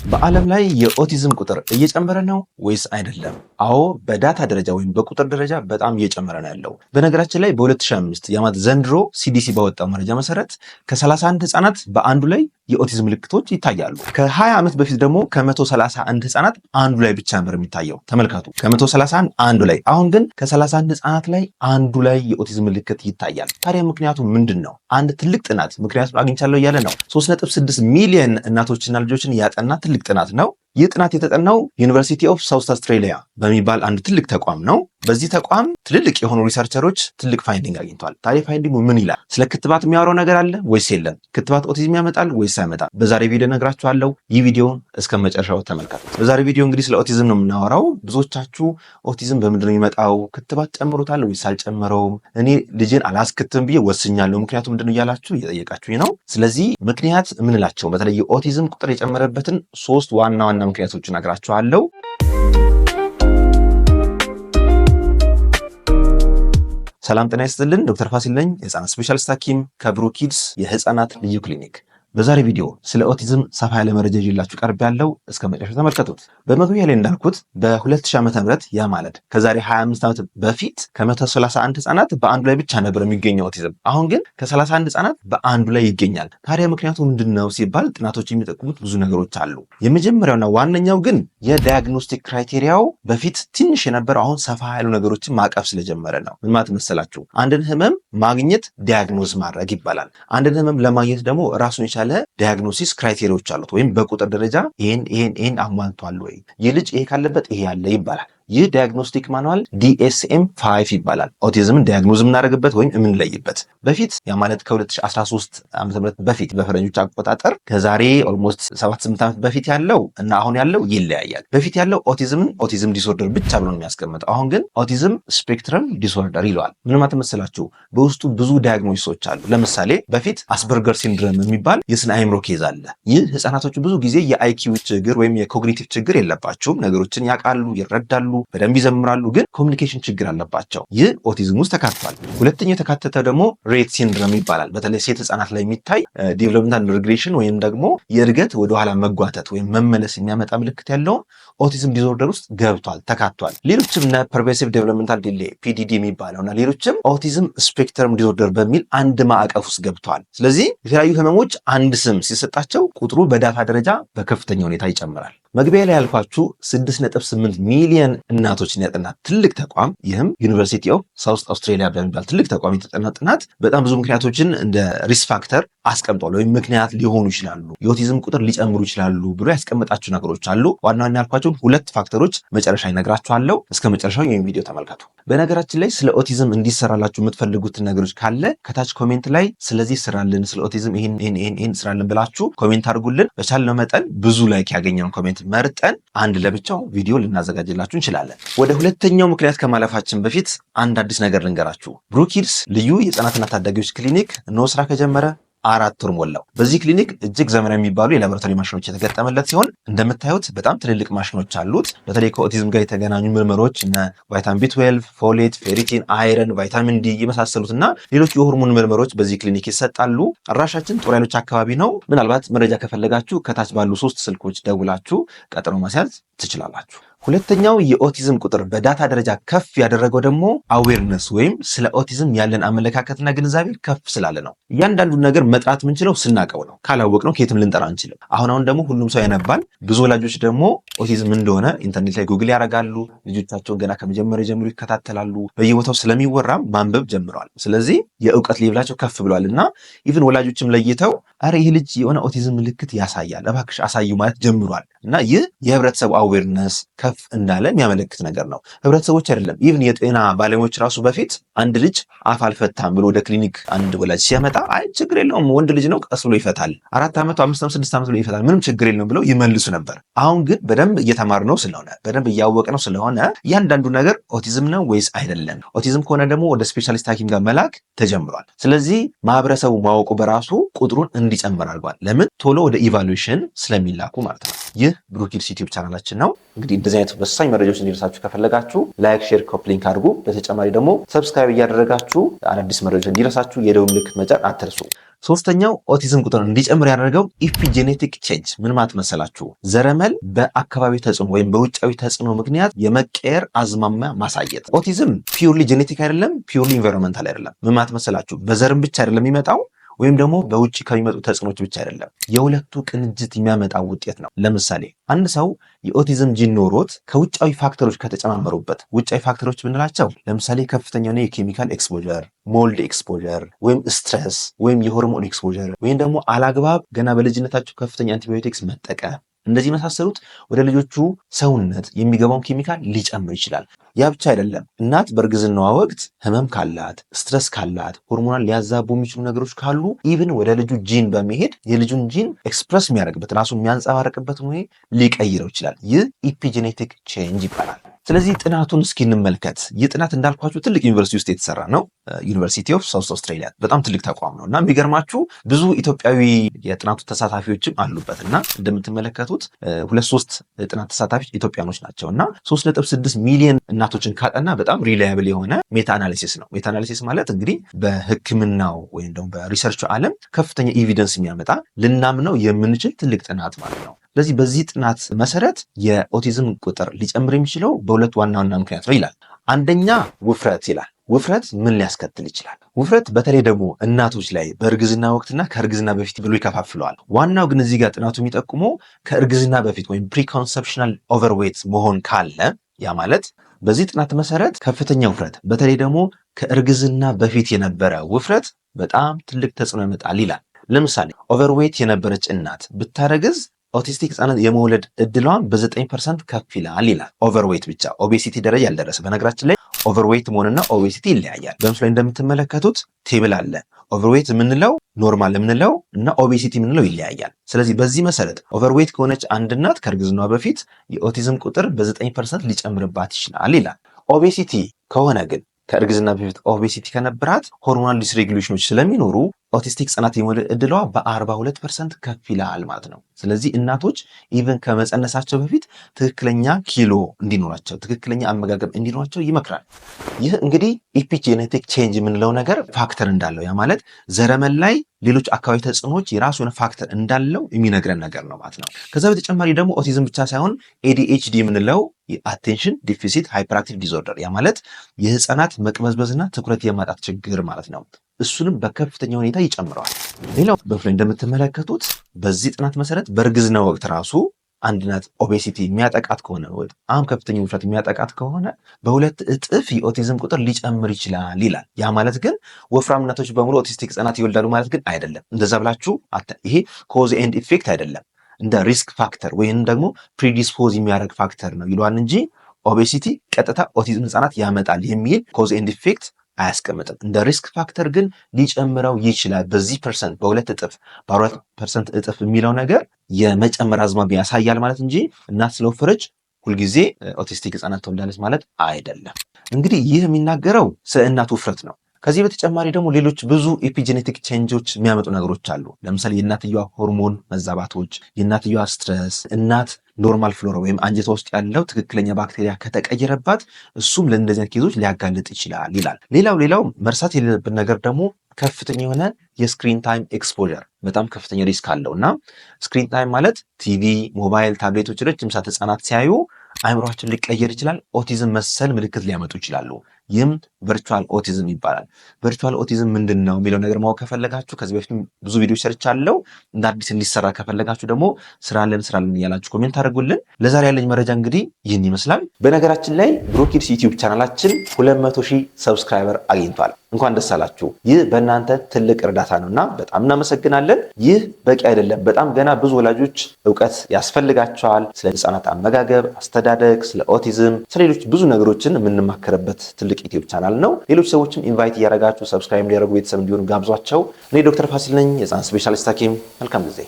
በዓለም ላይ የኦቲዝም ቁጥር እየጨመረ ነው ወይስ አይደለም? አዎ፣ በዳታ ደረጃ ወይም በቁጥር ደረጃ በጣም እየጨመረ ነው ያለው። በነገራችን ላይ በ2005 የዓመት ዘንድሮ ሲዲሲ ባወጣው መረጃ መሰረት ከ31 ህጻናት በአንዱ ላይ የኦቲዝም ምልክቶች ይታያሉ። ከ20 ዓመት በፊት ደግሞ ከ131 ህጻናት አንዱ ላይ ብቻ ነበር የሚታየው። ተመልከቱ፣ ከ131 አንዱ ላይ። አሁን ግን ከ31 ህጻናት ላይ አንዱ ላይ የኦቲዝም ምልክት ይታያል። ታዲያ ምክንያቱ ምንድን ነው? አንድ ትልቅ ጥናት ምክንያቱም አግኝቻለሁ እያለ ነው። 3.6 ሚሊዮን እናቶችና ልጆችን ያጠና ትልቅ ጥናት ነው። ይህ ጥናት የተጠናው ዩኒቨርሲቲ ኦፍ ሳውት አውስትራሊያ በሚባል አንድ ትልቅ ተቋም ነው። በዚህ ተቋም ትልልቅ የሆኑ ሪሰርቸሮች ትልቅ ፋይንዲንግ አግኝተዋል። ታዲያ ፋይንዲንጉ ምን ይላል? ስለ ክትባት የሚያወራው ነገር አለ ወይስ የለም? ክትባት ኦቲዝም ያመጣል ወይስ አይመጣም? በዛሬ ቪዲዮ ነግራችኋለሁ። ይህ ቪዲዮን እስከ መጨረሻው ተመልከቱ። በዛሬ ቪዲዮ እንግዲህ ስለ ኦቲዝም ነው የምናወራው። ብዙዎቻችሁ ኦቲዝም በምንድን ነው የሚመጣው? ክትባት ጨምሮታል ወይስ አልጨመረውም? እኔ ልጅን አላስከትብም ብዬ ወስኛለሁ፣ ምክንያቱ ምንድን ነው እያላችሁ እየጠየቃችሁኝ ነው። ስለዚህ ምክንያት የምንላቸው በተለይ የኦቲዝም ቁጥር የጨመረበትን 3 ዋና ዋና ምክንያቶችን እነግራችኋለሁ። ሰላም ጤና ይስጥልን። ዶክተር ፋሲል ነኝ፣ የህፃናት ስፔሻሊስት ሐኪም ከብሩክ ኪድስ የህፃናት ልዩ ክሊኒክ። በዛሬ ቪዲዮ ስለ ኦቲዝም ሰፋ ያለ መረጃ ይዤላችሁ ቀርብ ያለው እስከ መጨረሻው ተመልከቱት። በመግቢያ ላይ እንዳልኩት በ2000 ዓመተ ምህረት ያ ማለት ከዛሬ 25 ዓመት በፊት ከ131 ህጻናት በአንዱ ላይ ብቻ ነበር የሚገኘው ኦቲዝም። አሁን ግን ከ31 ህጻናት በአንዱ ላይ ይገኛል። ታዲያ ምክንያቱ ምንድነው ሲባል ጥናቶች የሚጠቁሙት ብዙ ነገሮች አሉ። የመጀመሪያውና ዋነኛው ግን የዳያግኖስቲክ ክራይቴሪያው በፊት ትንሽ የነበረው አሁን ሰፋ ያሉ ነገሮችን ማቀፍ ስለጀመረ ነው። ምን ማለት መሰላችሁ? አንድን ህመም ማግኘት ዲያግኖዝ ማድረግ ይባላል። አንድን ህመም ለማግኘት ደግሞ ራሱን የቻለ ዲያግኖሲስ ክራይቴሪያዎች አሉት። ወይም በቁጥር ደረጃ ይሄን አሟልቷል ወይ፣ ይህ ልጅ ይሄ ካለበት ይሄ ያለ ይባላል። ይህ ዲያግኖስቲክ ማኑዋል DSM-5 ይባላል። ኦቲዝምን ዲያግኖዝ የምናደርግበት ወይም የምንለይበት። በፊት ያ ማለት ከ2013 ዓ.ም በፊት በፈረንጆች አቆጣጠር ከዛሬ ኦልሞስት 7-8 ዓመት በፊት ያለው እና አሁን ያለው ይለያያል። በፊት ያለው ኦቲዝምን ኦቲዝም ዲስኦርደር ብቻ ብሎ ነው የሚያስቀምጠው። አሁን ግን ኦቲዝም ስፔክትረም ዲስኦርደር ይለዋል። ምን ማለት መሰላችሁ? በውስጡ ብዙ ዲያግኖሲሶች አሉ። ለምሳሌ በፊት አስበርገር ሲንድሮም የሚባል የስነ አእምሮ ኬዝ አለ። ይህ ህፃናቶቹ ብዙ ጊዜ የአይኪው ችግር ወይም የኮግኒቲቭ ችግር የለባቸውም። ነገሮችን ያውቃሉ፣ ይረዳሉ፣ በደንብ ይዘምራሉ፣ ግን ኮሚኒኬሽን ችግር አለባቸው። ይህ ኦቲዝም ውስጥ ተካትቷል። ሁለተኛው የተካተተ ደግሞ ሬት ሲንድሮም ይባላል። በተለይ ሴት ህጻናት ላይ የሚታይ ዴቨሎፕመንታል ሪግሬሽን ወይም ደግሞ የእድገት ወደኋላ መጓተት ወይም መመለስ የሚያመጣ ምልክት ያለውን ኦቲዝም ዲስኦርደር ውስጥ ገብቷል፣ ተካቷል። ሌሎችም እነ ፐርቬሲቭ ዴቨሎፕመንታል ዲሌይ PDD የሚባለውና ሌሎችም ኦቲዝም ስፔክትረም ዲስኦርደር በሚል አንድ ማዕቀፍ ውስጥ ገብቷል። ስለዚህ የተለያዩ ህመሞች አንድ ስም ሲሰጣቸው ቁጥሩ በዳታ ደረጃ በከፍተኛ ሁኔታ ይጨምራል። መግቢያ ላይ ያልኳችሁ 6.8 ሚሊዮን እናቶችን ያጠና ትልቅ ተቋም፣ ይህም ዩኒቨርሲቲ ኦፍ ሳውት አውስትራሊያ በሚባል ትልቅ ተቋም የተጠና ጥናት በጣም ብዙ ምክንያቶችን እንደ ሪስክ ፋክተር አስቀምጧል። ወይም ምክንያት ሊሆኑ ይችላሉ፣ የኦቲዝም ቁጥር ሊጨምሩ ይችላሉ ብሎ ያስቀመጣቸው ነገሮች አሉ። ዋና ዋና ያልኳቸውን 2 ፋክተሮች መጨረሻ ይነግራችኋለሁ። እስከ መጨረሻው ይህን ቪዲዮ ተመልከቱ። በነገራችን ላይ ስለ ኦቲዝም እንዲሰራላችሁ የምትፈልጉትን ነገሮች ካለ ከታች ኮሜንት ላይ ስለዚህ ስራልን፣ ስለ ኦቲዝም ይህን ስራልን ብላችሁ ኮሜንት አድርጉልን። በቻልነው መጠን ብዙ ላይክ ያገኘውን ኮሜንት መርጠን አንድ ለብቻው ቪዲዮ ልናዘጋጅላችሁ እንችላለን። ወደ ሁለተኛው ምክንያት ከማለፋችን በፊት አንድ አዲስ ነገር ልንገራችሁ። ብሩክ ኪድስ ልዩ የህፃናትና ታዳጊዎች ክሊኒክ እነሆ ስራ ከጀመረ 4 ወር ሞላው። በዚህ ክሊኒክ እጅግ ዘመናዊ የሚባሉ የላቦራቶሪ ማሽኖች የተገጠመለት ሲሆን እንደምታዩት በጣም ትልልቅ ማሽኖች አሉት። በተለይ ከኦቲዝም ጋር የተገናኙ ምርመሮች እነ ቫይታሚን B12፣ ፎሌት፣ ፌሪቲን፣ አይረን፣ ቫይታሚን ዲ የመሳሰሉትና ሌሎች የሆርሞን ምርመሮች በዚህ ክሊኒክ ይሰጣሉ። አድራሻችን ጦር ኃይሎች አካባቢ ነው። ምናልባት መረጃ ከፈለጋችሁ ከታች ባሉ 3 ስልኮች ደውላችሁ ቀጠሮ ማስያዝ ትችላላችሁ። ሁለተኛው የኦቲዝም ቁጥር በዳታ ደረጃ ከፍ ያደረገው ደግሞ አዌርነስ ወይም ስለ ኦቲዝም ያለን አመለካከትና ግንዛቤ ከፍ ስላለ ነው። እያንዳንዱን ነገር መጥራት የምንችለው ስናቀው ነው። ካላወቅነው ከየትም ልንጠራ አንችልም። አሁን ደግሞ ሁሉም ሰው ያነባል። ብዙ ወላጆች ደግሞ ኦቲዝም እንደሆነ ኢንተርኔት ላይ ጉግል ያደርጋሉ። ልጆቻቸውን ገና ከመጀመሪያ ጀምሮ ይከታተላሉ። በየቦታው ስለሚወራም ማንበብ ጀምረዋል። ስለዚህ የእውቀት ሌቭላቸው ከፍ ብሏል እና ኢቭን ወላጆችም ለይተው አረ ይህ ልጅ የሆነ ኦቲዝም ምልክት ያሳያል፣ እባክሽ አሳዩ ማለት ጀምሯል እና ይህ የህብረተሰቡ አዌርነስ ከፍ እንዳለ የሚያመለክት ነገር ነው። ህብረተሰቦች አይደለም ኢቭን የጤና ባለሙያዎች ራሱ በፊት አንድ ልጅ አፍ አልፈታም ብሎ ወደ ክሊኒክ አንድ ወላጅ ሲያመጣ አይ ችግር የለውም ወንድ ልጅ ነው ቀስ ብሎ ይፈታል፣ 4 ዓመቱ 5 ዓመት 6 ዓመት ብሎ ይፈታል፣ ምንም ችግር የለውም ብለው ይመልሱ ነበር። አሁን ግን በደንብ እየተማርነው ስለሆነ በደንብ እያወቅነው ስለሆነ እያንዳንዱ ነገር ኦቲዝም ነው ወይስ አይደለም፣ ኦቲዝም ከሆነ ደግሞ ወደ ስፔሻሊስት ሐኪም ጋር መላክ ተጀምሯል። ስለዚህ ማህበረሰቡ ማወቁ በራሱ ቁጥሩን እንዲጨምር አድርጓል። ለምን? ቶሎ ወደ ኢቫሉዌሽን ስለሚላኩ ማለት ነው። ይህ ብሩክ ኪድስ ዩቲዩብ ቻናላችን ነው። እንግዲህ እንደዚህ አይነት ወሳኝ መረጃዎች እንዲደርሳችሁ ከፈለጋችሁ ላይክ፣ ሼር፣ ኮፒ ሊንክ አድርጉ። በተጨማሪ ደግሞ ሰብስክራይብ እያደረጋችሁ አዳዲስ መረጃዎች እንዲደርሳችሁ የደወል ምልክት መጫን አትርሱ። ሶስተኛው ኦቲዝም ቁጥር እንዲጨምር ያደረገው ኢፒጄኔቲክ ቼንጅ ምን ማለት መሰላችሁ? ዘረመል በአካባቢ ተጽዕኖ ወይም በውጫዊ ተጽዕኖ ምክንያት የመቀየር አዝማሚያ ማሳየት። ኦቲዝም ፒውርሊ ጄኔቲክ አይደለም፣ ፒውርሊ ኢንቫይሮንመንታል አይደለም። ምን ማለት መሰላችሁ? በዘርም ብቻ አይደለም የሚመጣው ወይም ደግሞ በውጭ ከሚመጡ ተጽዕኖች ብቻ አይደለም፣ የሁለቱ ቅንጅት የሚያመጣው ውጤት ነው። ለምሳሌ አንድ ሰው የኦቲዝም ጂን ኖሮት ከውጫዊ ፋክተሮች ከተጨማመሩበት፣ ውጫዊ ፋክተሮች ብንላቸው ለምሳሌ ከፍተኛ የሆነ የኬሚካል ኤክስፖዠር፣ ሞልድ ኤክስፖዠር ወይም ስትረስ ወይም የሆርሞን ኤክስፖዠር ወይም ደግሞ አላግባብ ገና በልጅነታቸው ከፍተኛ አንቲባዮቲክስ መጠቀም፣ እንደዚህ መሳሰሉት ወደ ልጆቹ ሰውነት የሚገባውን ኬሚካል ሊጨምር ይችላል። ያ ብቻ አይደለም። እናት በእርግዝናዋ ወቅት ህመም ካላት፣ ስትረስ ካላት፣ ሆርሞናል ሊያዛቡ የሚችሉ ነገሮች ካሉ ኢቭን ወደ ልጁ ጂን በመሄድ የልጁን ጂን ኤክስፕረስ የሚያደርግበት ራሱን የሚያንጸባረቅበትን ወይ ሊቀይረው ይችላል። ይህ ኢፒጄኔቲክ ቼንጅ ይባላል። ስለዚህ ጥናቱን እስኪ እንመልከት። ይህ ጥናት እንዳልኳችሁ ትልቅ ዩኒቨርሲቲ ውስጥ የተሰራ ነው። ዩኒቨርሲቲ ኦፍ ሳውዝ አውስትራሊያ በጣም ትልቅ ተቋም ነው እና የሚገርማችሁ ብዙ ኢትዮጵያዊ የጥናቱ ተሳታፊዎችም አሉበት እና እንደምትመለከቱት 2-3 ጥናት ተሳታፊዎች ኢትዮጵያኖች ናቸው እና 3.6 ሚሊዮን እናቶችን ካጠና በጣም ሪላያብል የሆነ ሜታ አናሊሲስ ነው። ሜታ አናሊሲስ ማለት እንግዲህ በሕክምናው ወይም ደግሞ በሪሰርቹ ዓለም ከፍተኛ ኤቪደንስ የሚያመጣ ልናምነው የምንችል ትልቅ ጥናት ማለት ነው። ስለዚህ በዚህ ጥናት መሰረት የኦቲዝም ቁጥር ሊጨምር የሚችለው በሁለት ዋና ምክንያት ነው ይላል። አንደኛ ውፍረት ይላል። ውፍረት ምን ሊያስከትል ይችላል? ውፍረት በተለይ ደግሞ እናቶች ላይ በእርግዝና ወቅትና ከእርግዝና በፊት ብሎ ይከፋፍለዋል። ዋናው ግን እዚህ ጋር ጥናቱ የሚጠቁመው ከእርግዝና በፊት ወይም ፕሪኮንሰፕሽናል ኦቨርዌት መሆን ካለ፣ ያ ማለት በዚህ ጥናት መሰረት ከፍተኛ ውፍረት በተለይ ደግሞ ከእርግዝና በፊት የነበረ ውፍረት በጣም ትልቅ ተጽዕኖ ያመጣል ይላል። ለምሳሌ ኦቨርዌት የነበረች እናት ብታረግዝ ኦቲስቲክ ህጻናት የመውለድ እድሏን በ9% ከፍ ይላል ይላል። ኦቨርዌት ብቻ ኦቤሲቲ ደረጃ ያልደረሰ። በነገራችን ላይ ኦቨርዌት መሆንና ኦቤሲቲ ይለያያል። በምስሉ ላይ እንደምትመለከቱት ቴብል አለ። ኦቨርዌት የምንለው ኖርማል የምንለው እና ኦቤሲቲ የምንለው ይለያያል። ስለዚህ በዚህ መሰረት ኦቨርዌት ከሆነች አንድ እናት ከእርግዝናዋ በፊት የኦቲዝም ቁጥር በ9% ሊጨምርባት ይችላል ይላል። ኦቤሲቲ ከሆነ ግን ከእርግዝና በፊት ኦቤሲቲ ከነበራት ሆርሞናል ዲስሬጉሌሽኖች ስለሚኖሩ ኦቲስቲክ ህጻናት የመውለድ እድሏ በ42% ከፍ ይላል ማለት ነው። ስለዚህ እናቶች ኢቨን ከመጸነሳቸው በፊት ትክክለኛ ኪሎ እንዲኖራቸው፣ ትክክለኛ አመጋገብ እንዲኖራቸው ይመክራል። ይህ እንግዲህ ኢፒጄኔቲክ ቼንጅ የምንለው ነገር ፋክተር እንዳለው፣ ያ ማለት ዘረመል ላይ ሌሎች አካባቢ ተጽዕኖዎች የራሱ የሆነ ፋክተር እንዳለው የሚነግረን ነገር ነው ማለት ነው። ከዛ በተጨማሪ ደግሞ ኦቲዝም ብቻ ሳይሆን ኤዲኤችዲ የምንለው የአቴንሽን ዲፊሲት ሃይፐርአክቲቭ ዲስኦርደር፣ ያ ማለት የህፃናት መቅበዝበዝና ትኩረት የማጣት ችግር ማለት ነው። እሱንም በከፍተኛ ሁኔታ ይጨምረዋል። ሌላው በፍሬ እንደምትመለከቱት በዚህ ጥናት መሰረት በእርግዝና ወቅት ራሱ አንድ እናት ኦቤሲቲ የሚያጠቃት ከሆነ በጣም ከፍተኛ ውፍረት የሚያጠቃት ከሆነ በ2 እጥፍ የኦቲዝም ቁጥር ሊጨምር ይችላል ይላል። ያ ማለት ግን ወፍራም እናቶች በሙሉ ኦቲስቲክ ህጻናት ይወልዳሉ ማለት ግን አይደለም። እንደዛ ብላችሁ ይሄ ኮዝ ኤንድ ኢፌክት አይደለም፣ እንደ ሪስክ ፋክተር ወይም ደግሞ ፕሪዲስፖዝ የሚያደርግ ፋክተር ነው ይሏል እንጂ ኦቤሲቲ ቀጥታ ኦቲዝም ህጻናት ያመጣል የሚል ኮዝ ኤንድ ኢፌክት አያስቀምጥም። እንደ ሪስክ ፋክተር ግን ሊጨምረው ይችላል በዚህ ፐርሰንት፣ በ2 እጥፍ በ4% እጥፍ የሚለው ነገር የመጨመር አዝማሚያ ያሳያል ማለት እንጂ እናት ስለወፈረች ሁልጊዜ ኦቲስቲክ ህጻናት ትወልዳለች ማለት አይደለም። እንግዲህ ይህ የሚናገረው ስለ እናት ውፍረት ነው። ከዚህ በተጨማሪ ደግሞ ሌሎች ብዙ ኤፒጄኔቲክ ቼንጆች የሚያመጡ ነገሮች አሉ። ለምሳሌ የእናትየዋ ሆርሞን መዛባቶች፣ የእናትየዋ ስትረስ፣ እናት ኖርማል ፍሎራ ወይም አንጀቷ ውስጥ ያለው ትክክለኛ ባክቴሪያ ከተቀየረባት እሱም ለእንደዚህ ኬዞች ሊያጋልጥ ይችላል ይላል። ሌላው መርሳት የሌለብን ነገር ደግሞ ከፍተኛ የሆነ የስክሪን ታይም ኤክስፖዠር በጣም ከፍተኛ ሪስክ አለው እና ስክሪን ታይም ማለት ቲቪ፣ ሞባይል፣ ታብሌቶች ረጅም ሰዓት ህጻናት ሲያዩ አይምሯችን ሊቀየር ይችላል። ኦቲዝም መሰል ምልክት ሊያመጡ ይችላሉ። ይህም ቨርቹዋል ኦቲዝም ይባላል። ቨርቹዋል ኦቲዝም ምንድን ነው የሚለው ነገር ማወቅ ከፈለጋችሁ ከዚህ በፊት ብዙ ቪዲዮ ሰርቻለሁ። እንደ አዲስ እንዲሰራ ከፈለጋችሁ ደግሞ ስራለን እያላችሁ ኮሜንት አድርጉልን። ለዛሬ ያለኝ መረጃ እንግዲህ ይህን ይመስላል። በነገራችን ላይ ብሮኪድስ ዩቲዩብ ቻናላችን 200,000 ሰብስክራይበር አግኝቷል። እንኳን ደስ አላችሁ። ይህ በእናንተ ትልቅ እርዳታ ነውና በጣም እናመሰግናለን። ይህ በቂ አይደለም። በጣም ገና ብዙ ወላጆች እውቀት ያስፈልጋቸዋል። ስለ ህፃናት አመጋገብ፣ አስተዳደግ፣ ስለ ኦቲዝም፣ ስለሌሎች ብዙ ነገሮችን የምንማከርበት ትልቅ ዩቲዩብ ቻናል ነው። ሌሎች ሰዎችም ኢንቫይት እያደረጋችሁ ሰብስክራይብ እንዲያደርጉ ቤተሰብ እንዲሆኑ ጋብዟቸው። እኔ ዶክተር ፋሲል ነኝ፣ የህፃናት ስፔሻሊስት ሐኪም። መልካም ጊዜ